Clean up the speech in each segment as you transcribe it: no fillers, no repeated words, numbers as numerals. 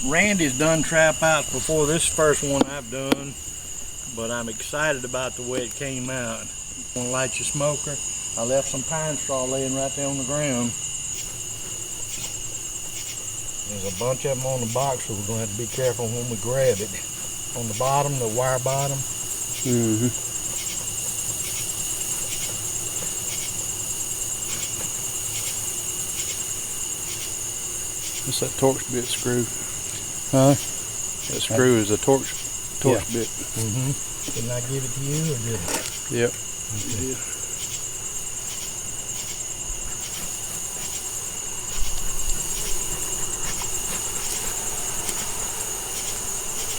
Randy's done trap outs before. This is the first one I've done, but I'm excited about the way it came out. Want to light your smoker? I left some pine straw laying right there on the ground. There's a bunch of them on the box, so we're going to have to be careful when we grab it. On the bottom, the wire bottom. What's that Torx bit screw? Huh? That screw is a Torx bit. Didn't I give it to you, or did I? Yep. Okay.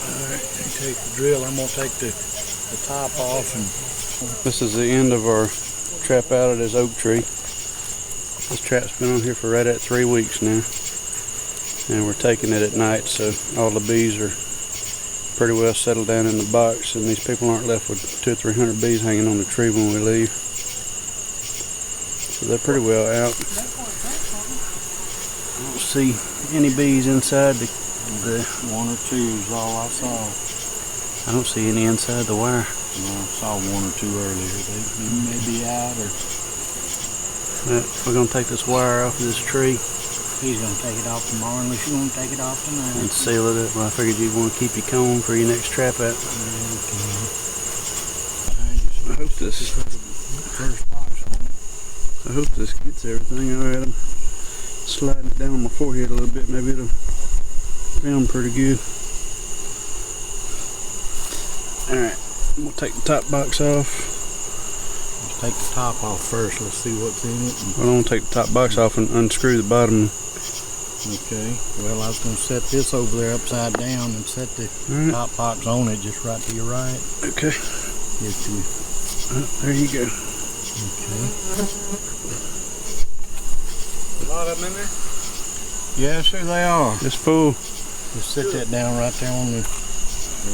Alright, take the drill. I'm going to take the top off. And this is the end of our trap out at this oak tree. This trap's been on here for right at 3 weeks now. And we're taking it at night, so all the bees are pretty well settled down in the box, and these people aren't left with 200 or 300 bees hanging on the tree when we leave. So they're pretty well out. I don't see any bees inside the one or two is all I saw. I don't see any inside the wire. No, I saw one or two earlier. They may be out, or we're going to take this wire off of this tree. He's going to take it off tomorrow, unless you want to take it off tonight. And seal it up. Well, I figured you'd want to keep your comb for your next trap out. I hope this is first box on it. I hope this gets everything. Alright, I'm sliding it down on my forehead a little bit. Maybe it'll film pretty good. Alright, I'm going to take the top box off. Let's take the top off first. Let's see what's in it. Well, I'm going to take the top box off and unscrew the bottom. Okay, well, I was going to set this over there upside down and set the top box on it just right to your right. Okay. Get you. There you go. Okay. A lot of them in there? Yeah, sure they are. It's full. Just set that down right there on the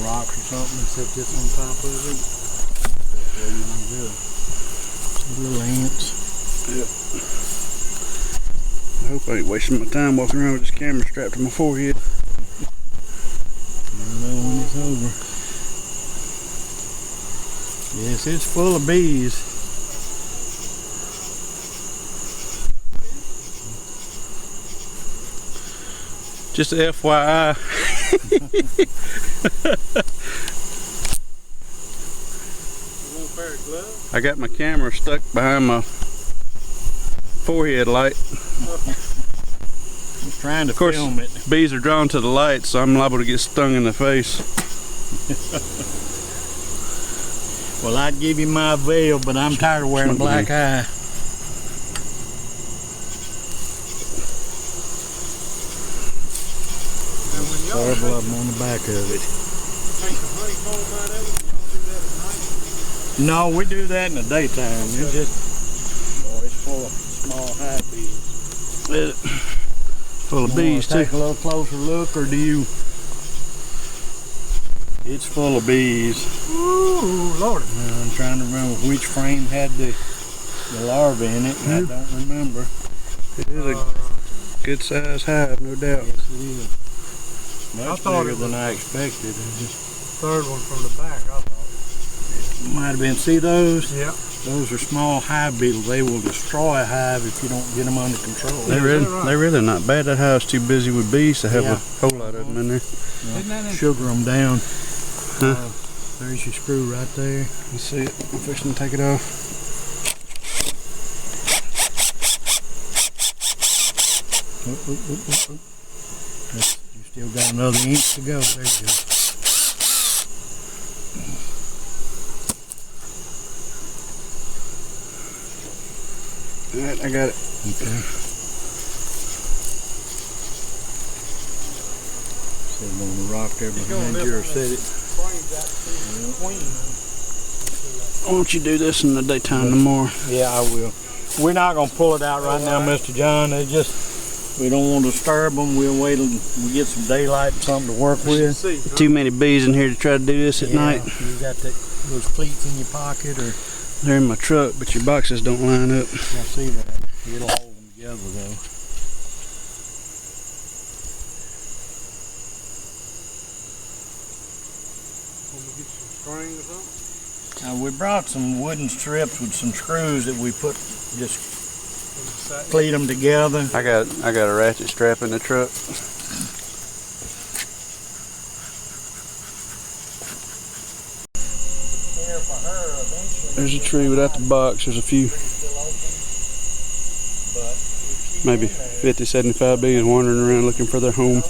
rock or something and set this on top of it. That's the way you want to do it. Some little ants. Yep. I hope I ain't wasting my time walking around with this camera strapped to my forehead. Never know when it's over. Yes, it's full of bees. Just a FYI. I got my camera stuck behind my forehead light. I'm trying to film it. Bees are drawn to the light, so I'm liable to get stung in the face. Well, I'd give you my veil, but I'm tired of wearing a black eye. Several of them on the back of it. Take the honeycomb out of it. You don't do that at night? No, we do that in the daytime. It's just, boy, it's full of small hive bees. Full of bees too. Take a little closer look, or do you? It's full of bees. Ooh, Lord. I'm trying to remember which frame had the larvae in it. I don't remember. It is a good sized hive, no doubt. Yes, it is. Much thought bigger it than was I expected. Third one from the back, I thought. Might have been. See those? Yeah. Those are small hive beetles. They will destroy a hive if you don't get them under control. They're really not bad. That hive's too busy with bees to have a whole lot of them in there. Sugar them down. Huh? There's your screw right there. You see it? I'm fixing to take it off. You still got another inch to go. There you go. Alright, I got it. Okay. Set it on the rock there behind you, or set it. Why don't you do this in the daytime tomorrow? Yeah, I will. We're not going to pull it out right now, Mr. John. They just, we don't want to disturb them. We'll wait till we get some daylight and something to work with. Too many bees in here to try to do this at night. You got those cleats in your pocket, or? They're in my truck, but your boxes don't line up. I see that. It'll hold them together, though. Want me to get some string or something? We brought some wooden strips with some screws that we put, just On the side? cleat them together. I got a ratchet strap in the truck. There's a tree without the box. There's a few, maybe 50, 75 bees wandering around looking for their home.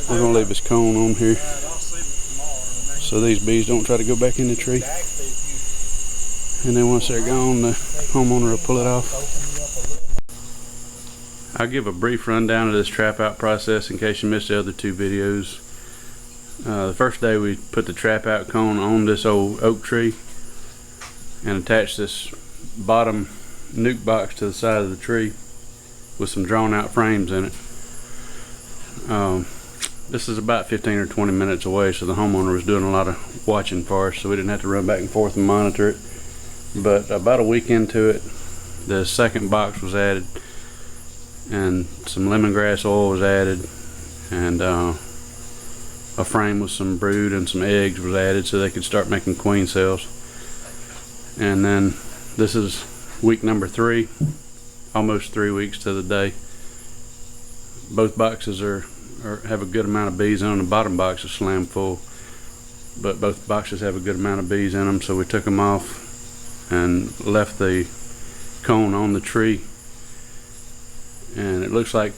We're gonna leave this cone on here I'll see them tomorrow. so these bees don't try to go back in the tree. And then once they're gone, the homeowner will pull it off. I'll give a brief rundown of this trap out process in case you missed the other two videos. The first day we put the trap out cone on this old oak tree and attached this bottom nuke box to the side of the tree with some drawn out frames in it. This is about 15 or 20 minutes away, so the homeowner was doing a lot of watching for us, so we didn't have to run back and forth and monitor it. But about a week into it, the second box was added and some lemongrass oil was added, and a frame with some brood and some eggs was added so they could start making queen cells. And then this is week number 3, almost 3 weeks to the day. Both boxes have a good amount of bees in them. The bottom box is slam full, but both boxes have a good amount of bees in them, so we took them off and left the cone on the tree, and it looks like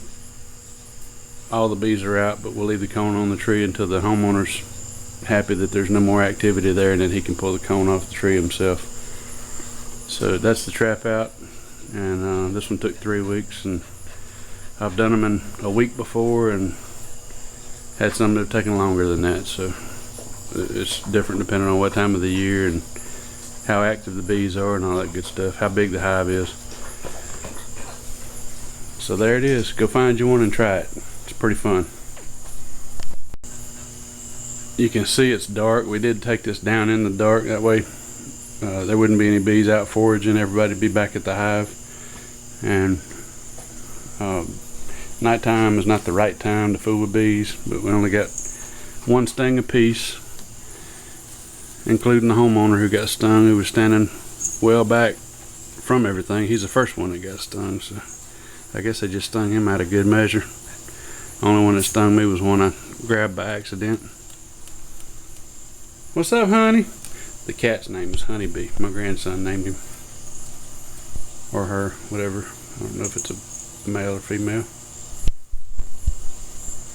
all the bees are out, but we'll leave the cone on the tree until the homeowner's happy that there's no more activity there, and then he can pull the cone off the tree himself. So that's the trap out, and this one took 3 weeks, and I've done them in a week before and had some that have taken longer than that, so it's different depending on what time of the year and how active the bees are and all that good stuff, how big the hive is. So there it is. Go find you one and try it. It's pretty fun. You can see it's dark. We did take this down in the dark, that way there wouldn't be any bees out foraging. Everybody'd be back at the hive. And nighttime is not the right time to fool with bees, but we only got one sting apiece, including the homeowner who got stung, who was standing well back from everything. He's the first one that got stung, so I guess they just stung him out of good measure. Only one that stung me was one I grabbed by accident. What's up, honey? The cat's name is Honeybee. My grandson named him, or her, whatever. I don't know if it's a male or female.